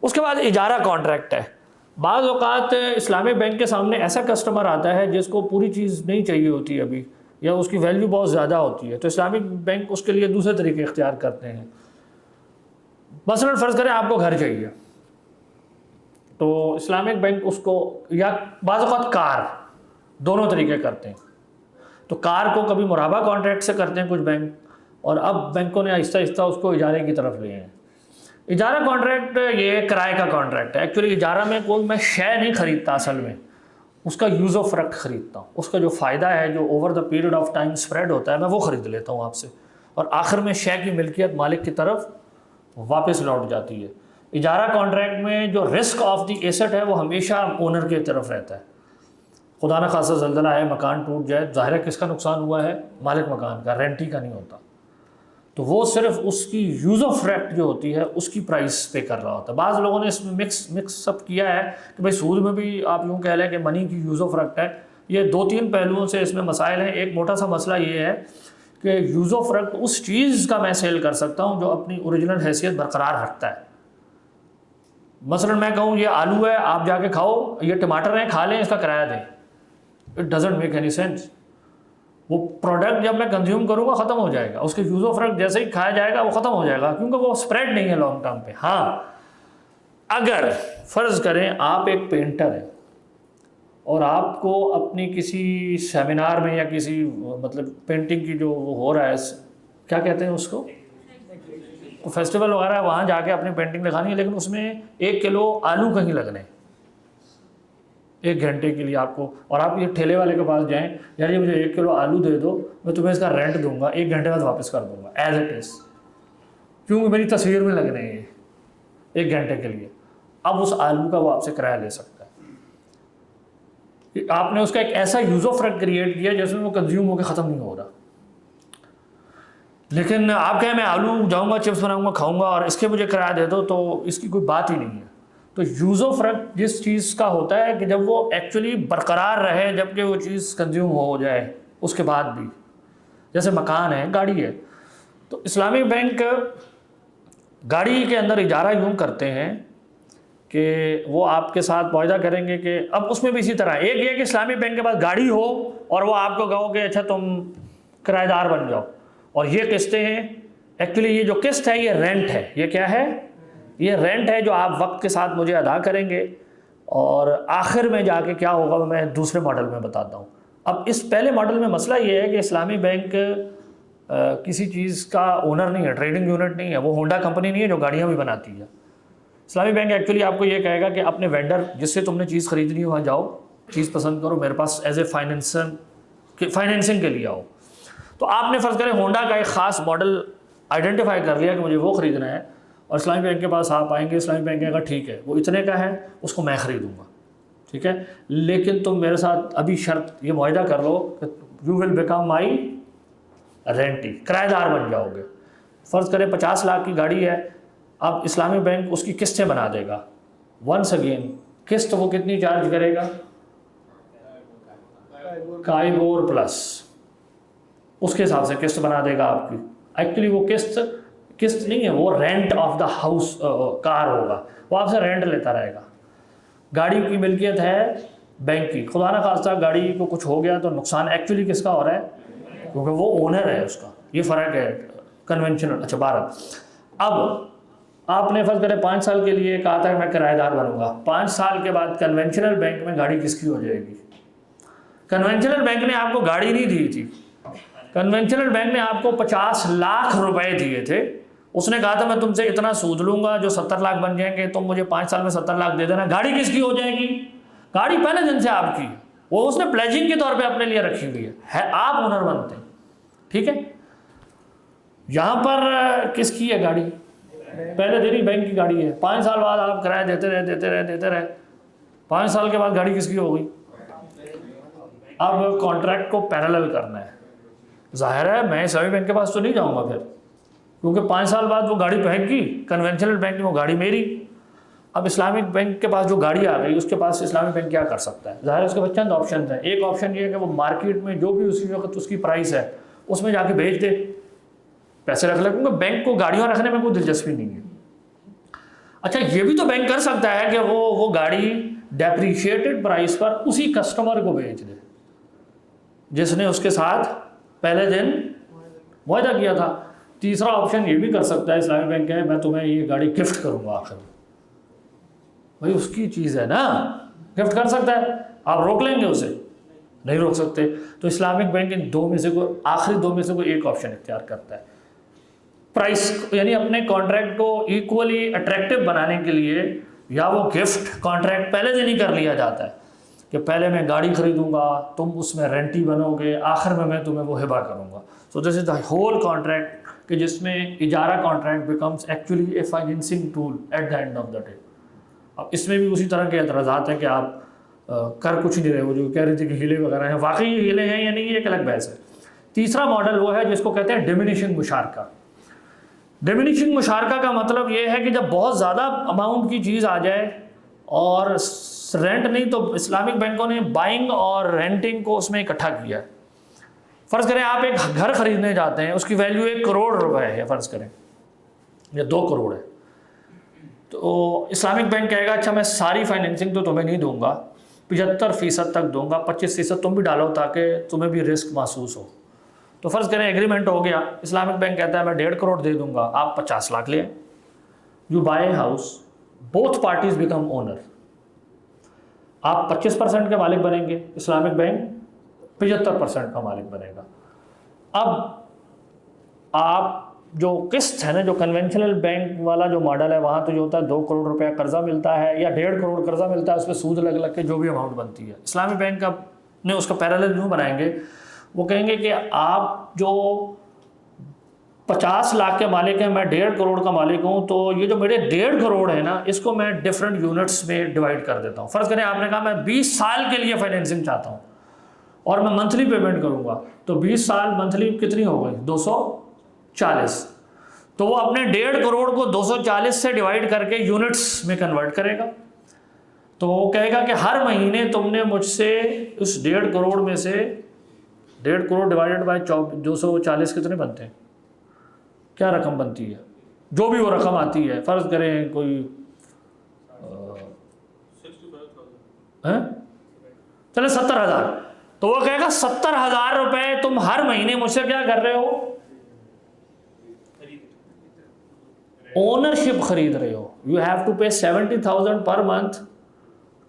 اس کے بعد اجارہ کانٹریکٹ ہے. بعض اوقات اسلامک بینک کے سامنے ایسا کسٹمر آتا ہے جس کو پوری چیز نہیں چاہیے ہوتی ابھی، یا اس کی ویلیو بہت زیادہ ہوتی ہے، تو اسلامک بینک اس کے لیے دوسرے طریقے اختیار کرتے ہیں. مثلا فرض کریں آپ کو گھر چاہیے، تو اسلامک بینک اس کو، یا بعض اوقات کار، دونوں طریقے کرتے ہیں. تو کار کو کبھی مرابع کانٹریکٹ سے کرتے ہیں کچھ بینک، اور اب بینکوں نے آہستہ آہستہ اس کو اجارے کی طرف لے ہیں. اجارہ کانٹریکٹ یہ کرائے کا کانٹریکٹ ہے. ایکچولی اجارہ میں کوئی میں شے نہیں خریدتا، اصل میں اس کا یوز آف رکھ خریدتا ہوں. اس کا جو فائدہ ہے جو over the period of time spread ہوتا ہے، میں وہ خرید لیتا ہوں آپ سے، اور آخر میں شے کی ملکیت مالک کی طرف واپس لوٹ جاتی ہے. اجارہ کانٹریکٹ میں جو رسک آف دی ایسٹ ہے وہ ہمیشہ اونر کی طرف رہتا ہے. خدا نہ خاصہ زلزلہ ہے، مکان ٹوٹ جائے، ظاہر ہے کس کا نقصان ہوا ہے؟ مالک مکان کا، رینٹی کا نہیں ہوتا. تو وہ صرف اس کی یوز آف ریٹ جو ہوتی ہے اس کی پرائس پے کر رہا ہوتا ہے. بعض لوگوں نے اس میں مکس اپ کیا ہے کہ بھائی سود میں بھی آپ یوں کہہ لیں کہ منی کی یوز آف ریٹ ہے. یہ 2-3 پہلوؤں سے اس میں مسائل ہیں. ایک موٹا سا مسئلہ یہ ہے کہ یوز آف ریٹ اس چیز کا میں سیل کر سکتا ہوں جو اپنی اوریجنل حیثیت برقرار رکھتا ہے. مثلا میں کہوں یہ آلو ہے، آپ جا کے کھاؤ، یہ ٹماٹر ہیں کھا لیں، اس کا کرایہ دیں. It doesn't make any sense. وہ پروڈکٹ جب میں کنزیوم کروں گا ختم ہو جائے گا، اس کے یوز آف ریٹ جیسے ہی کھایا جائے گا وہ ختم ہو جائے گا، کیونکہ وہ اسپریڈ نہیں ہے لانگ ٹرم پہ. ہاں اگر فرض کریں آپ ایک پینٹر ہیں اور آپ کو اپنی کسی سیمینار میں یا کسی مطلب پینٹنگ کی جو وہ ہو رہا ہے، کیا کہتے ہیں اس کو، فیسٹیول وغیرہ ہے، وہاں جا کے اپنی پینٹنگ دکھانی ہے، لیکن اس میں 1 کلو آلو کہیں لگنے 1 گھنٹے کے لیے آپ کو، اور آپ یہ ٹھیلے والے کے پاس جائیں، یار یہ مجھے 1 کلو آلو دے دو، میں تمہیں اس کا رینٹ دوں گا، 1 گھنٹے بعد واپس کر دوں گا ایز اٹ از، کیونکہ میری تصویر میں لگنے ہیں یہ 1 گھنٹے کے لیے. اب اس آلو کا وہ آپ سے کرایہ لے سکتا ہے. آپ نے اس کا ایک ایسا یوز آف ریٹ کریٹ کیا جس میں وہ کنزیوم ہو کے ختم نہیں ہو رہا. لیکن آپ کہیں میں آلو جاؤں گا، چپس بناؤں گا، کھاؤں گا، اور اس کے مجھے کرایہ دے دو، تو اس کی کوئی بات ہی نہیں ہے. تو یوز آف ریٹ جس چیز کا ہوتا ہے کہ جب وہ ایکچولی برقرار رہے، جب کہ وہ چیز کنزیوم ہو جائے اس کے بعد بھی، جیسے مکان ہے، گاڑی ہے. تو اسلامک بینک گاڑی کے اندر اجارہ یوں کرتے ہیں کہ وہ آپ کے ساتھ معاہدہ کریں گے کہ اب اس میں بھی اسی طرح ایک یہ کہ اسلامک بینک کے پاس گاڑی ہو اور وہ آپ کو کہو کہ اچھا تم کرایہ دار بن جاؤ، اور یہ قسطیں ہیں. ایکچولی یہ جو قسط ہے یہ رینٹ ہے. یہ کیا ہے؟ یہ رینٹ ہے جو آپ وقت کے ساتھ مجھے ادا کریں گے، اور آخر میں جا کے کیا ہوگا میں دوسرے ماڈل میں بتاتا ہوں. اب اس پہلے ماڈل میں مسئلہ یہ ہے کہ اسلامی بینک کسی چیز کا اونر نہیں ہے، ٹریڈنگ یونٹ نہیں ہے، وہ ہونڈا کمپنی نہیں ہے جو گاڑیاں بھی بناتی ہے. اسلامی بینک ایکچولی آپ کو یہ کہے گا کہ اپنے وینڈر جس سے تم نے چیز خریدنی ہے وہاں جاؤ، چیز پسند کرو، میرے پاس ایز اے فائنینسنگ کے لیے آؤ. تو آپ نے فرض کریں ہونڈا کا ایک خاص ماڈل آئیڈینٹیفائی کر لیا کہ مجھے وہ خریدنا ہے، اور اسلامی بینک کے پاس آپ آئیں گے. اسلامی بینک کہے گا ٹھیک ہے وہ اتنے کا ہے، اس کو میں خریدوں گا، ٹھیک ہے، لیکن تم میرے ساتھ ابھی شرط یہ معاہدہ کر لو کہ یو ول بیکم مائی رینٹی، کرایہ دار بن جاؤ گے. فرض کریں 50 لاکھ کی گاڑی ہے، اب اسلامی بینک اس کی قسطیں بنا دے گا. ونس اگین قسط وہ کتنی چارج کرے گا؟ کائبور پلس، اس کے حساب سے قسط بنا دے گا آپ کی. ایکچولی وہ قسط نہیں ہے، وہ رینٹ آف دا ہاؤس کار ہوگا، وہ آپ سے رینٹ لیتا رہے گا. گاڑی کی ملکیت ہے بینک کی. خدا نہ خواستہ گاڑی کو کچھ ہو گیا تو نقصان ایکچولی کس کا ہو رہا ہے؟ کیونکہ وہ اونر ہے اس کا. یہ فرق ہے کنونشنل. اچھا 12. اب آپ نے فرض کرے 5 سال کے لیے کہا تھا کہ میں کرایہ دار بنوں گا. 5 سال کے بعد کنونشنل بینک میں گاڑی کس کی ہو جائے گی؟ کنونشنل بینک نے آپ کو گاڑی نہیں دی تھی، کنونشنل بینک نے آپ کو 50 لاکھ روپے دیے تھے. اس نے کہا تھا میں تم سے اتنا سود لوں گا جو 70 لاکھ بن جائیں گے، تم مجھے 5 سال میں 70 لاکھ دے دینا. گاڑی کس کی ہو جائے گی؟ گاڑی پہلے دن سے آپ کی، وہ اس نے پلیجنگ کے طور پہ اپنے لیے رکھی ہوئی ہے، آپ اونر بنتے ہیں. ٹھیک ہے، یہاں پر کس کی ہے گاڑی؟ پہلے دن ہی بینک کی گاڑی ہے. 5 سال بعد آپ کرایہ دیتے رہے. 5 سال کے بعد گاڑی کس کی ہو گئی؟ اب کانٹریکٹ کو پیرالل کرنا ہے. ظاہر ہے میں اسلامی بینک کے پاس تو نہیں جاؤں گا پھر، کیونکہ 5 سال بعد وہ گاڑی پہنچ گئی کنونشنل بینک میں، وہ گاڑی میری. اب اسلامک بینک کے پاس جو گاڑی آ گئی اس کے پاس اسلامی بینک کیا کر سکتا ہے؟ ظاہر ہے اس کے پاس چند آپشن ہیں. ایک آپشن یہ ہے کہ وہ مارکیٹ میں جو بھی اسی وقت اس کی پرائس ہے اس میں جا کے بیچ دے، پیسے رکھ لے، کیونکہ بینک کو گاڑیاں رکھنے میں کوئی دلچسپی نہیں ہے. اچھا یہ بھی تو بینک کر سکتا ہے کہ وہ گاڑی ڈیپریشیٹڈ پرائس پر اسی کسٹمر کو بیچ دے جس نے اس کے ساتھ پہلے دن معاہدہ کیا تھا. تیسرا آپشن یہ بھی کر سکتا ہے اسلامی بینک ہے میں تمہیں یہ گاڑی گفٹ کروں گا آخر میں. بھائی اس کی چیز ہے نا, گفٹ کر سکتا ہے, آپ روک لیں گے اسے؟ نہیں روک سکتے. تو اسلامک بینک ان دو میں سے کوئی آخری دو میں سے کوئی ایک آپشن اختیار کرتا ہے. پرائس یعنی اپنے کانٹریکٹ کو ایکولی اٹریکٹیو بنانے کے لیے یا وہ گفٹ کانٹریکٹ پہلے دن ہی کر لیا جاتا ہے کہ پہلے میں گاڑی خریدوں گا, تم اس میں رینٹی بنو گے, آخر میں تمہیں وہ ہبہ کروں گا. سو دس از دا ہول کانٹریکٹ کہ جس میں اجارہ contract becomes actually a financing tool at the end of the day. اب اس میں بھی اسی طرح کے اعتراضات ہیں کہ آپ کر کچھ نہیں رہے, وہ جو کہہ رہے تھے کہ ہیلے وغیرہ ہیں, واقعی یہ ہیلے ہیں یا نہیں یہ ایک الگ بحث ہے. تیسرا ماڈل وہ ہے جس کو کہتے ہیں ڈیمینشنگ مشارکہ. ڈیمینشنگ مشارکہ کا مطلب یہ ہے کہ جب بہت زیادہ اماؤنٹ کی چیز آ جائے اور رینٹ نہیں, تو اسلامک بینکوں نے بائنگ اور رینٹنگ کو اس میں اکٹھا کیا ہے. فرض کریں آپ ایک گھر خریدنے جاتے ہیں, اس کی ویلیو 1 کروڑ روپے ہے فرض کریں, یا 2 کروڑ ہے, تو اسلامک بینک کہے گا اچھا میں ساری فائنینسنگ تو تمہیں نہیں دوں گا, 75% تک دوں گا, 25% تم بھی ڈالو تاکہ تمہیں بھی رسک محسوس ہو. تو فرض کریں ایگریمنٹ ہو گیا, اسلامک بینک کہتا ہے میں 1.5 کروڑ دے دوں گا, آپ 50 لاکھ لیں. You by a house, both parties become owner. آپ 25% کے مالک بنیں گے, اسلامک بینک 75% کا مالک بنے گا. اب آپ جو قسط ہے نا, جو کنونشنل بینک والا جو ماڈل ہے, وہاں تو جو ہوتا ہے 2 کروڑ روپے قرضہ ملتا ہے یا 1.5 کروڑ قرضہ ملتا ہے, اس پہ سود لگ لگ کے جو بھی اماؤنٹ بنتی ہے. اسلامی بینک کا نے اس کا پیرالل یوں بنائیں گے, وہ کہیں گے کہ آپ جو 50 لاکھ کے مالک ہیں, میں 1.5 کروڑ کا مالک ہوں, تو یہ جو میرے 1.5 کروڑ ہے نا, اس کو میں ڈفرینٹ یونٹس میں ڈیوائڈ کر دیتا ہوں. فرض کریں آپ نے کہا میں 20 سال کے لیے فائنینسنگ چاہتا ہوں اور میں منتھلی پیمنٹ کروں گا, تو 20 سال منتھلی کتنی ہو گئی, 240. تو وہ اپنے 1.5 کروڑ کو 240 سے ڈیوائڈ کر کے یونٹس میں کنورٹ کرے گا. تو وہ کہے گا کہ ہر مہینے تم نے مجھ سے اس 1.5 کروڑ میں سے 1.5 کروڑ ڈیوائڈیڈ بائی 240 کتنے بنتے ہیں, کیا رقم بنتی ہے, جو بھی وہ رقم آتی ہے, فرض کریں کوئی چلے 70,000. تو وہ کہے گا 70,000 روپے تم ہر مہینے مجھ سے کیا کر رہے ہو, اونرشپ خرید رہے ہو. یو ہیو ٹو پے 70,000 پر month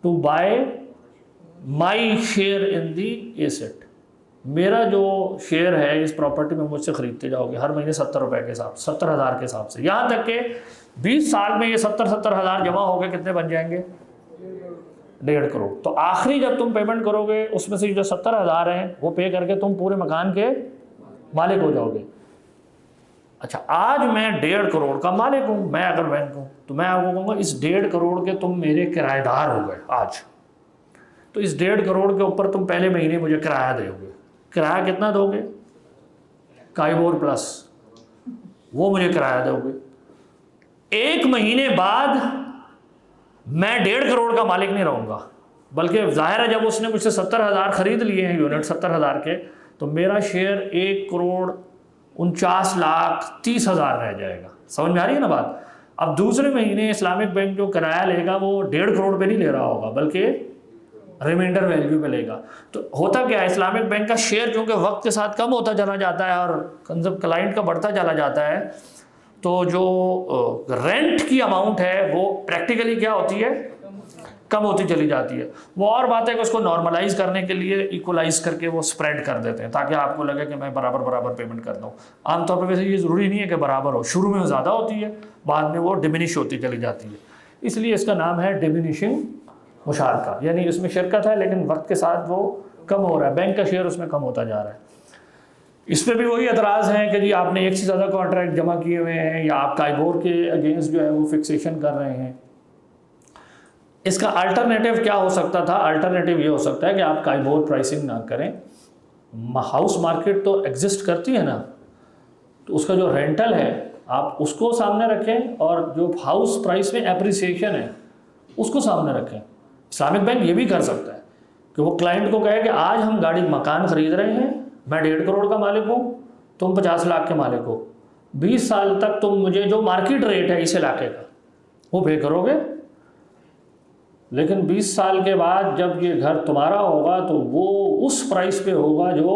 to buy my share in the asset. میرا جو شیئر ہے اس پراپرٹی میں مجھ سے خریدتے جاؤ گے ہر مہینے 70 روپے کے حساب, 70,000 کے حساب سے, یہاں تک کہ 20 سال میں یہ 70,000 جمع ہو کے کتنے بن جائیں گے, 1.5 کروڑ. تو آخری جب تم پیمنٹ کرو گے اس میں سے جو 70,000 ہیں وہ پے کر کے تم پورے مکان کے مالک ہو جاؤ گے. اچھا آج میں 1.5 کروڑ کا مالک ہوں, میں اگر بینک ہوں تو میں آپ کو کہوں گا اس 1.5 کروڑ کے تم میرے کرایہ دار ہو گئے آج. تو اس 1.5 کروڑ کے اوپر تم پہلے مہینے مجھے کرایہ دو گے. کرایہ کتنا دو گے, کائبور پلس, وہ مجھے کرایہ دو گے. 1 مہینے بعد میں 1.5 کروڑ کا مالک نہیں رہوں گا, بلکہ ظاہر ہے جب اس نے مجھ سے 70,000 خرید لیے ہیں یونٹ 70,000 کے, تو میرا شیئر 1 کروڑ 49,30,000 رہ جائے گا. سمجھ میں آ رہی ہے نا بات. اب دوسرے مہینے اسلامک بینک جو کرایہ لے گا وہ 1.5 کروڑ پہ نہیں لے رہا ہوگا بلکہ ریمائنڈر ویلیو پہ لے گا. تو ہوتا کیا ہے, اسلامک بینک کا شیئر چونکہ وقت کے ساتھ کم ہوتا چلا جاتا ہے اور کلائنٹ کا بڑھتا چلا جاتا ہے, تو جو رینٹ کی اماؤنٹ ہے وہ پریکٹیکلی کیا ہوتی ہے, کم ہوتی چلی جاتی ہے. وہ اور بات ہے کہ اس کو نارملائز کرنے کے لیے ایکولائز کر کے وہ سپریڈ کر دیتے ہیں تاکہ آپ کو لگے کہ میں برابر پیمنٹ کر دوں. عام طور پہ ویسے یہ ضروری نہیں ہے کہ برابر ہو, شروع میں زیادہ ہوتی ہے, بعد میں وہ ڈیمینش ہوتی چلی جاتی ہے. اس لیے اس کا نام ہے ڈیمینشنگ مشارکہ, یعنی اس میں شرکت ہے لیکن وقت کے ساتھ وہ کم ہو رہا ہے, بینک کا شیئر اس میں کم ہوتا جا رہا ہے. اس پہ بھی وہی اعتراض ہیں کہ جی آپ نے 1 سے زیادہ کانٹریکٹ جمع کیے ہوئے ہیں یا آپ کائبور کے اگینسٹ جو ہے وہ فکسیشن کر رہے ہیں. اس کا الٹرنیٹیو کیا ہو سکتا تھا, الٹرنیٹیو یہ ہو سکتا ہے کہ آپ کائبور پرائسنگ نہ کریں, ہاؤس مارکیٹ تو ایگزسٹ کرتی ہے نا, تو اس کا جو رینٹل ہے آپ اس کو سامنے رکھیں اور جو ہاؤس پرائس میں اپریسیشن ہے اس کو سامنے رکھیں. اسلامک بینک یہ بھی کر سکتا ہے کہ وہ کلائنٹ کو کہے کہ آج ہم مکان خرید رہے ہیں, میں 1.5 کروڑ کا مالک ہوں, تم 50 لاکھ کے مالک ہو, 20 سال تک تم مجھے جو مارکیٹ ریٹ ہے اس علاقے کا وہ پے کرو گے، لیکن 20 سال کے بعد جب یہ گھر تمہارا ہوگا تو وہ اس پرائس پہ ہوگا جو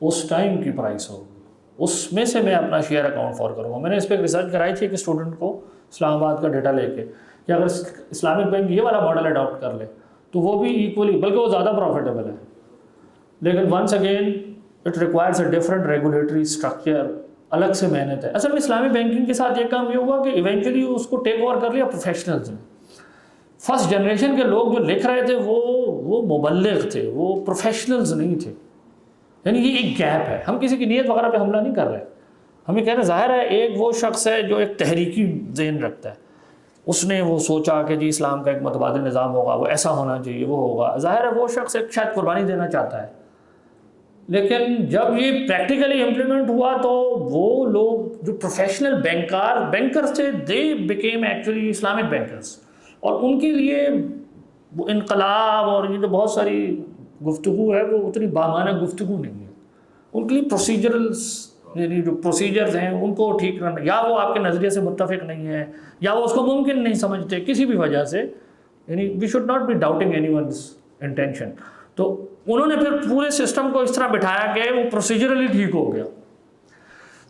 اس ٹائم کی پرائس ہوگی، اس میں سے میں اپنا شیئر اکاؤنٹ فار کروں گا۔ میں نے اس پہ ایک ریسرچ کرائی تھی کہ اسٹوڈنٹ کو اسلام آباد کا ڈیٹا لے کے کہ اگر اسلامک بینک یہ والا ماڈل اڈاپٹ کر لے تو وہ بھی ایکولی، بلکہ وہ زیادہ پروفیٹیبل ہے، لیکن once again it requires a different regulatory structure, الگ سے محنت ہے۔ اصل میں اسلامی بینکنگ کے ساتھ یہ کام یہ ہوا کہ ایونچولی اس کو ٹیک اوور کر لیا پروفیشنلز نے۔ فرسٹ جنریشن کے لوگ جو لکھ رہے تھے وہ مبلغ تھے، وہ پروفیشنلز نہیں تھے، یعنی یہ ایک گیپ ہے۔ ہم کسی کی نیت وغیرہ پہ حملہ نہیں کر رہے، ہم یہ کہہ رہے ہیں ظاہر ہے ایک وہ شخص ہے جو ایک تحریکی ذہن رکھتا ہے، اس نے وہ سوچا کہ جی اسلام کا ایک متبادل نظام ہوگا، وہ ایسا ہونا چاہیے، وہ ہوگا، ظاہر ہے وہ شخص ایک شاید قربانی دینا چاہتا ہے، لیکن جب یہ پریکٹیکلی امپلیمنٹ ہوا تو وہ لوگ جو پروفیشنل بینکرز تھے they became actually Islamic bankers, اور ان کے لیے وہ انقلاب اور یہ جو بہت ساری گفتگو ہے وہ اتنی بامانہ گفتگو نہیں ہے، ان کے لیے پروسیجرلز یعنی جو پروسیجرز ہیں ان کو ٹھیک کرنا، یا وہ آپ کے نظریے سے متفق نہیں ہے یا وہ اس کو ممکن نہیں سمجھتے کسی بھی وجہ سے، یعنی we should not be doubting anyone's intention. تو انہوں نے پھر پورے سسٹم کو اس طرح بٹھایا کہ وہ پروسیجرلی ٹھیک ہو گیا۔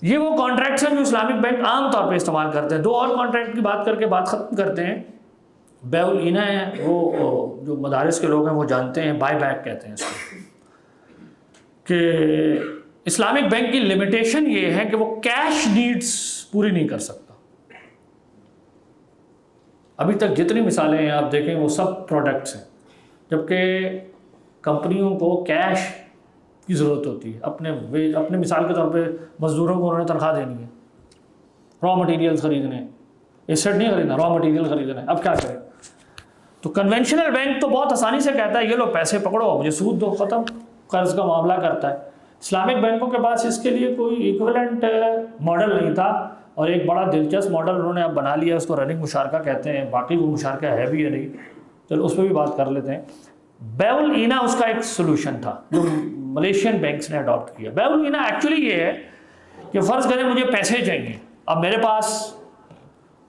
یہ وہ کانٹریکٹس ہیں جو اسلامک بینک عام طور پہ استعمال کرتے ہیں۔ دو اور کانٹریکٹ کی بات کر کے بات ختم کرتے ہیں۔ بیع العینہ ہے، وہ جو مدارس کے لوگ ہیں وہ جانتے ہیں، بائی بیک کہتے ہیں اس کو، کہ اسلامک بینک کی لمیٹیشن یہ ہے کہ وہ کیش نیڈز پوری نہیں کر سکتا۔ ابھی تک جتنی مثالیں ہیں آپ دیکھیں وہ سب پروڈکٹس ہیں، جبکہ کمپنیوں کو کیش کی ضرورت ہوتی ہے، اپنے مثال کے طور پہ مزدوروں کو انہوں نے تنخواہ دینی ہے، را مٹیریل خریدنے، ایسٹ نہیں خریدنا، را مٹیریل خریدنا ہے، اب کیا کریں؟ تو کنونشنل بینک تو بہت آسانی سے کہتا ہے یہ لو پیسے پکڑو مجھے سود دو، ختم، قرض کا معاملہ کرتا ہے۔ اسلامک بینکوں کے پاس اس کے لیے کوئی ایکویلنٹ ماڈل نہیں تھا، اور ایک بڑا دلچسپ ماڈل انہوں نے اب بنا لیا، اس کو رننگ مشارکہ کہتے ہیں، باقی وہ مشارکہ ہے بھی یا نہیں، چلو اس پہ بھی بات کر لیتے ہیں۔ بیع العینہ اس کا ایک سولوشن تھا جو ملیشین بینکس نے اڈاپٹ کیا۔ بیع العینہ ایکچولی یہ ہے کہ فرض کریں مجھے پیسے چاہیے، اب میرے پاس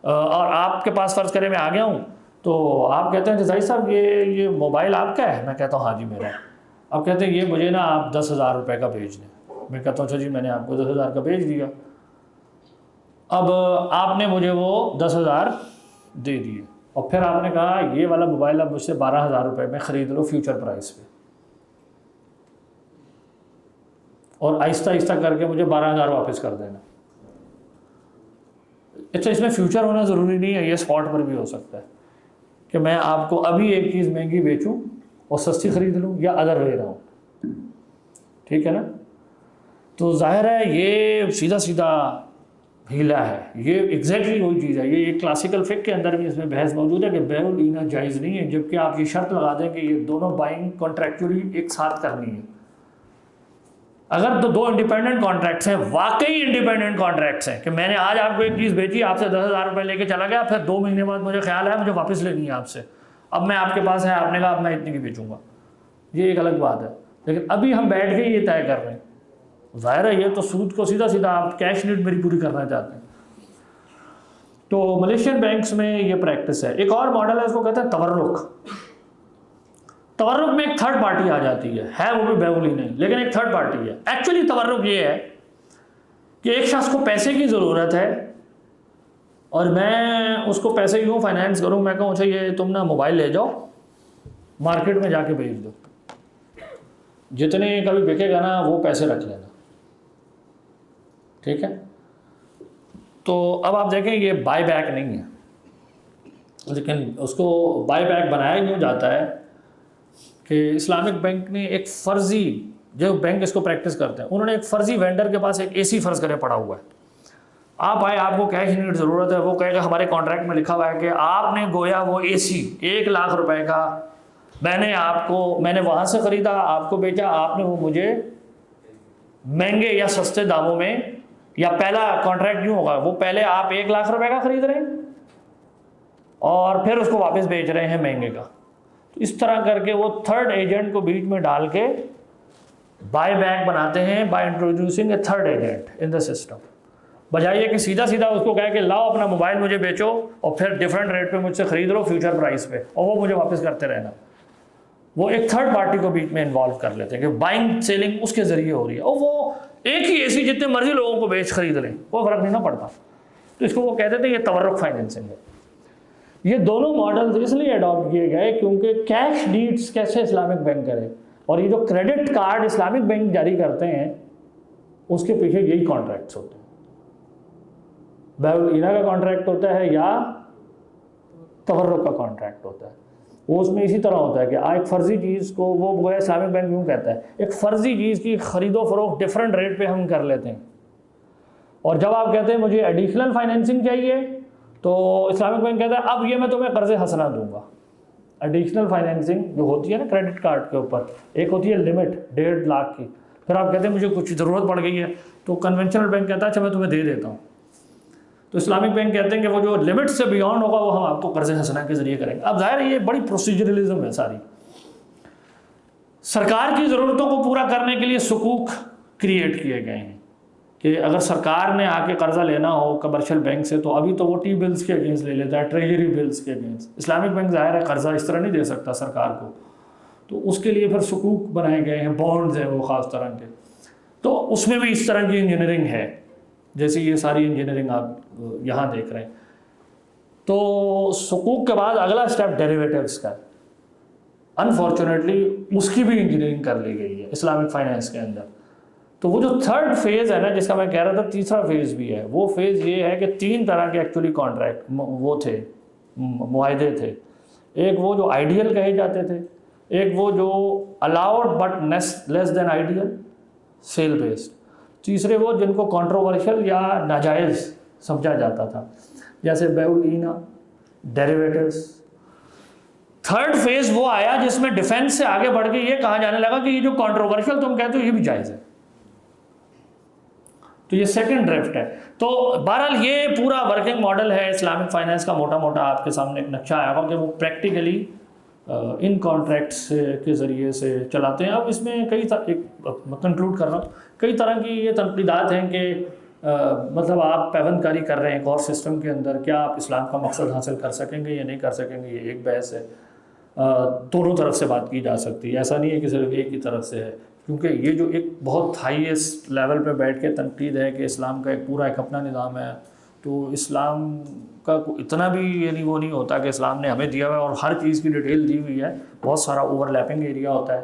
اور آپ کے پاس فرض کریں میں آ گیا ہوں، تو آپ کہتے ہیں جزائی صاحب یہ موبائل آپ کا ہے؟ میں کہتا ہوں ہاں جی میرا ہے۔ اب کہتے ہیں یہ مجھے نا آپ 10,000 روپے کا بھیج دیں۔ میں کہتا ہوں اچھا جی میں نے آپ کو 10,000 کا بھیج دیا۔ اب آپ نے مجھے وہ 10,000 دے دیے، اور پھر آپ نے کہا یہ والا موبائل اب مجھ سے 12,000 روپے میں خرید لو فیوچر پرائس پہ، اور آہستہ آہستہ کر کے مجھے 12,000 واپس کر دینا۔ اچھا اس میں فیوچر ہونا ضروری نہیں ہے، یہ اسپاٹ پر بھی ہو سکتا ہے کہ میں آپ کو ابھی ایک چیز مہنگی بیچوں اور سستی خرید لوں، یا ادر وے رہوں، ٹھیک ہے نا؟ تو ظاہر ہے یہ سیدھا سیدھا ہیلا ہے، یہ ایگزیکٹلی وہی چیز ہے۔ یہ ایک کلاسیکل فقہ کے اندر بھی اس میں بحث موجود ہے کہ بیع العینہ جائز نہیں ہے، جبکہ آپ یہ شرط لگا دیں کہ یہ دونوں بائنگ کانٹریکچولی ایک ساتھ کرنی ہے۔ اگر تو دو انڈیپینڈنٹ کانٹریکٹس ہیں، واقعی انڈیپینڈنٹ کانٹریکٹس ہیں، کہ میں نے آج آپ کو ایک چیز بیچی، آپ سے 10,000 روپے لے کے چلا گیا، پھر 2 مہینے بعد مجھے خیال ہے مجھے واپس لینی ہے آپ سے، اب میں آپ کے پاس ہے، آپ نے کہا اب میں اتنی کی بیچوں گا، یہ ایک الگ بات ہے۔ لیکن ابھی ہم بیٹھ کے یہ طے کر رہے ہیں، ظاہر ہے یہ تو سود کو سیدھا سیدھا آپ کیش نیڈ میری پوری کرنا چاہتے ہیں۔ تو ملیشین بینکس میں یہ پریکٹس ہے۔ ایک اور ماڈل ہے، اس کو کہتے ہیں تورق۔ تورق میں ایک تھرڈ پارٹی آ جاتی ہے وہ بھی بیع العینہ نہیں، لیکن ایک تھرڈ پارٹی ہے۔ ایکچولی تورق یہ ہے کہ ایک شخص کو پیسے کی ضرورت ہے، اور میں اس کو پیسے یوں فائنینس کروں، میں کہوں اچھا یہ تم نا موبائل لے جاؤ مارکیٹ میں جا کے بیچ دو، جتنے کبھی بکے گا نا وہ پیسے رکھ لینا، ٹھیک ہے؟ تو اب آپ دیکھیں یہ بائی بیک نہیں ہے، لیکن اس کو بائی بیک بنایا یوں جاتا ہے کہ اسلامک بینک نے ایک فرضی، جو بینک اس کو پریکٹس کرتے ہیں، انہوں نے ایک فرضی وینڈر کے پاس ایک اے سی فرض کرے پڑا ہوا ہے، آپ آئے، آپ کو کیش نیڈ ضرورت ہے، وہ کہے گا ہمارے کانٹریکٹ میں لکھا ہوا ہے کہ آپ نے گویا وہ اے سی 1,00,000 روپے کا میں نے وہاں سے خریدا، آپ کو بیچا، آپ نے وہ مجھے مہنگے یا سستے داموں میں، یا پہلا کانٹریکٹ یوں ہوگا وہ پہلے آپ 1,00,000 روپے کا خرید رہے ہیں اور پھر اس کو واپس بیچ رہے ہیں مہنگے کا۔ تو اس طرح کر کے وہ تھرڈ ایجنٹ کو بیچ میں ڈال کے بائی بیک بناتے ہیں، by introducing a third agent in the system. بجائے یہ کہ سیدھا سیدھا اس کو کہے کہ لاؤ اپنا موبائل مجھے بیچو اور پھر ڈفرینٹ ریٹ پہ مجھ سے خرید لو فیوچر پرائس پہ اور وہ مجھے واپس کرتے رہنا. وہ ایک تھرڈ پارٹی کو بیچ میں انوالو کر لیتے ہیں کہ بائنگ سیلنگ اس کے ذریعے ہو رہی ہے اور وہ ایک ہی ایسی جتنے مرضی لوگوں کو بیچ خرید لیں کوئی فرق نہیں نہ پڑتا. تو اس کو وہ کہتے تھے یہ تورق فائنینسنگ ہے. یہ دونوں ماڈلز اس لیے اڈاپٹ کیے گئے کیونکہ کیش ڈیڈس کیسے اسلامک بینک کرے اور یہ جو کریڈٹ کارڈ اسلامک بینک جاری کرتے ہیں اس کے پیچھے یہی کانٹریکٹس ہوتے ہیں. بیع العینہ کا کانٹریکٹ ہوتا ہے یا تورق کا کانٹریکٹ ہوتا ہے. وہ اس میں اسی طرح ہوتا ہے کہ ایک فرضی چیز کو وہ گویا اسلامک بینک کیوں کہتا ہے ایک فرضی چیز کی خرید و فروخت ڈفرینٹ ریٹ پہ ہم کر لیتے ہیں. اور جب آپ کہتے ہیں مجھے ایڈیشنل فائنینسنگ چاہیے تو اسلامک بینک کہتا ہے اب یہ میں تمہیں قرض حسنہ دوں گا. ایڈیشنل فائنینسنگ جو ہوتی ہے نا کریڈٹ کارڈ کے اوپر ایک ہوتی ہے لمٹ 1.5 لاکھ کی. پھر آپ کہتے ہیں مجھے کچھ ضرورت پڑ گئی ہے تو کنونشنل بینک کہتا ہے اچھا میں تمہیں دے دیتا ہوں. تو اسلامک بینک کہتے ہیں کہ وہ جو لمٹ سے بیونڈ ہوگا وہ ہم آپ کو قرض حسنہ کے ذریعے کریں گے. اب ظاہر ہے یہ بڑی پروسیجرلزم ہے ساری. سرکار کی ضرورتوں کو پورا کرنے کے لیے صکوک کریٹ کیے گئے ہیں کہ اگر سرکار نے آ کے قرضہ لینا ہو کمرشل بینک سے تو ابھی تو وہ ٹی بلز کے اگینسٹ لے لیتا ہے ٹریجری بلز کے اگینسٹ. اسلامک بینک ظاہر ہے قرضہ اس طرح نہیں دے سکتا سرکار کو تو اس کے لیے پھر صکوک بنائے گئے ہیں بانڈز ہیں وہ خاص طرح کے. تو اس میں بھی اس طرح کی انجینئرنگ ہے جیسے یہ ساری انجینئرنگ آپ یہاں دیکھ رہے ہیں. تو صکوک کے بعد اگلا اسٹیپ ڈیریویٹیوز کا. انفارچونیٹلی اس کی بھی انجینئرنگ کر لی گئی ہے اسلامک فائنینس کے اندر. تو وہ جو تھرڈ فیز ہے نا جس کا میں کہہ رہا تھا تیسرا فیز بھی ہے وہ فیز یہ ہے کہ 3 طرح کے ایکچولی کانٹریکٹ وہ تھے معاہدے تھے. ایک وہ جو آئیڈیل کہے جاتے تھے ایک وہ جو allowed but less than ideal sale based. تیسرے وہ جن کو کنٹروورشل یا ناجائز سمجھا جاتا تھا جیسے بیع العینہ ڈیریویٹیوز. تھرڈ فیز وہ آیا جس میں ڈیفینس سے آگے بڑھ کے یہ کہا جانے لگا کہ یہ جو کنٹروورشل تم کہتے ہو یہ بھی جائز ہے. تو یہ سیکنڈ ڈرافٹ ہے. تو بہرحال یہ پورا ورکنگ ماڈل ہے اسلامک فائنینس کا. موٹا موٹا آپ کے سامنے ایک نقشہ آیا ہوگا کہ وہ پریکٹیکلی ان کانٹریکٹس کے ذریعے سے چلاتے ہیں. اب اس میں کنکلوڈ کر رہا ہوں کئی طرح کی یہ تنقیدات ہیں کہ مطلب آپ پیوند کاری کر رہے ہیں ایک اور سسٹم کے اندر کیا آپ اسلام کا مقصد حاصل کر سکیں گے یا نہیں کر سکیں گے. یہ ایک بحث ہے. دونوں طرف سے بات کی جا سکتی ہے. ایسا نہیں ہے کہ صرف ایک ہی طرف سے ہے کیونکہ یہ جو ایک بہت ہائیسٹ لیول پہ بیٹھ کے تنقید ہے کہ اسلام کا ایک پورا ایک اپنا نظام ہے تو اسلام کا اتنا بھی یعنی وہ نہیں ہوتا کہ اسلام نے ہمیں دیا ہوا ہے اور ہر چیز کی ڈیٹیل دی ہوئی ہے. بہت سارا اوور لیپنگ ایریا ہوتا ہے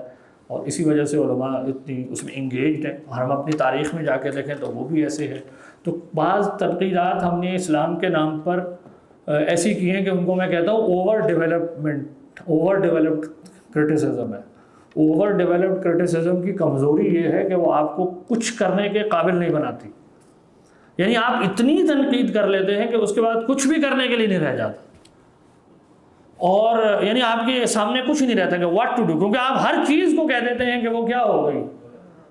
اور اسی وجہ سے علماء اتنی اس میں انگیجڈ ہیں. اور ہم اپنی تاریخ میں جا کے دیکھیں تو وہ بھی ایسے ہے. تو بعض تنقیدات ہم نے اسلام کے نام پر ایسی کی ہیں کہ ان کو میں کہتا ہوں اوور ڈیولپڈ کرٹیسزم ہے. اوور ڈیولپڈ کرٹیسزم کی کمزوری یہ ہے کہ وہ آپ کو کچھ کرنے کے قابل نہیں بناتی. یعنی آپ اتنی تنقید کر لیتے ہیں کہ اس کے بعد کچھ بھی کرنے کے لیے نہیں رہ جاتا اور یعنی آپ کے سامنے کچھ نہیں رہتا کہ واٹ ٹو ڈو کیونکہ آپ ہر چیز کو کہہ دیتے ہیں کہ وہ کیا ہو گئی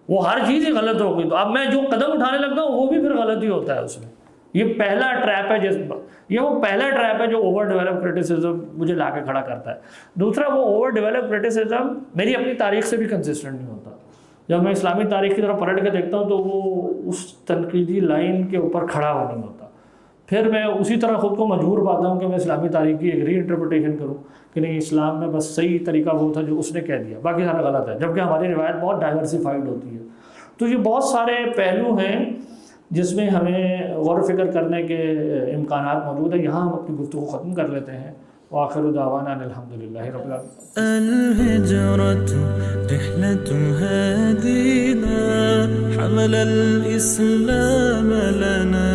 وہ ہر چیز ہی غلط ہو گئی. تو اب میں جو قدم اٹھانے لگتا ہوں وہ بھی پھر غلط ہی ہوتا ہے اس میں. یہ پہلا ٹریپ ہے یہ وہ پہلا ٹریپ ہے جو اوور ڈیولپ کرٹیسزم مجھے لا کے کھڑا کرتا ہے. دوسرا وہ اوور ڈیولپ کرٹیسزم میری اپنی تاریخ سے بھی کنسسٹنٹ نہیں ہوتا. جب میں اسلامی تاریخ کی طرف پلٹ کے دیکھتا ہوں تو وہ اس تنقیدی لائن کے اوپر کھڑا ہو نہیں ہوتا. پھر میں اسی طرح خود کو مجبور پاتا ہوں کہ میں اسلامی تاریخ کی ایک ری انٹرپریٹیشن کروں کہ نہیں اسلام میں بس صحیح طریقہ وہ تھا جو اس نے کہہ دیا باقی سارا غلط ہے جبکہ ہماری روایت بہت ڈائیورسیفائڈ ہوتی ہے. تو یہ بہت سارے پہلو ہیں جس میں ہمیں غور و فکر کرنے کے امکانات موجود ہیں. یہاں ہم اپنی گفتگو ختم کر لیتے ہیں. وآخر دعوانا الحمدللہ رب العالمین. الہجرۃ رحلۃ ہادینا حمل الاسلام لنا